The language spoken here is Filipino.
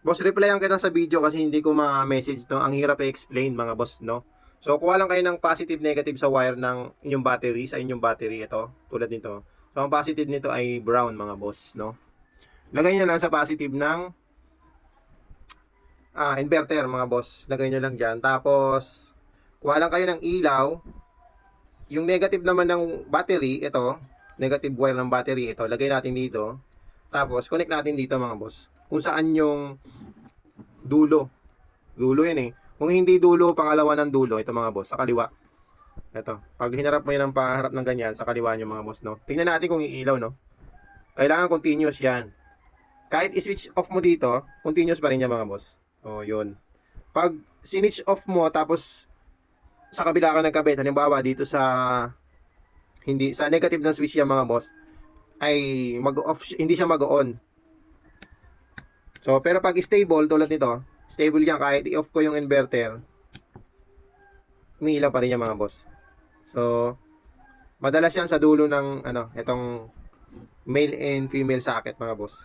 Boss, replyan kita sa video kasi hindi ko ma-message to. Ang hirap i-explain mga boss, no? So, kuha lang kayo ng positive negative sa wire ng inyong battery, sa inyong battery ito, tulad nito. So, ang positive nito ay brown mga boss, no? Lagay nyo lang sa positive ng inverter mga boss. Lagay nyo lang dyan. Tapos, kuha lang kayo ng ilaw. Yung negative naman ng battery, ito, negative wire ng battery, ito, lagay natin dito. Tapos, connect natin dito mga boss. Kung saan yung dulo. Dulo yan eh. Kung hindi dulo, pangalawa ng dulo, ito mga boss, sa kaliwa. Ito. Pag hinarap mo yan ng paharap ng ganyan, sa kaliwa nyo mga boss, no? Tingnan natin kung iilaw, no? Kailangan continuous yan. Kahit i-switch off mo dito, continuous pa rin yan mga boss. O, yun. Pag sinitch off mo, tapos sa kabila ka nagkabit, halimbawa dito sa hindi sa negative ng switch yan mga boss, ay mag-off, hindi siya mag-on. So, pero pag stable, tulad nito, stable yan, kahit i-off ko yung inverter, umiilaw pa rin yan mga boss. So, madalas yan sa dulo ng, itong male and female socket mga boss.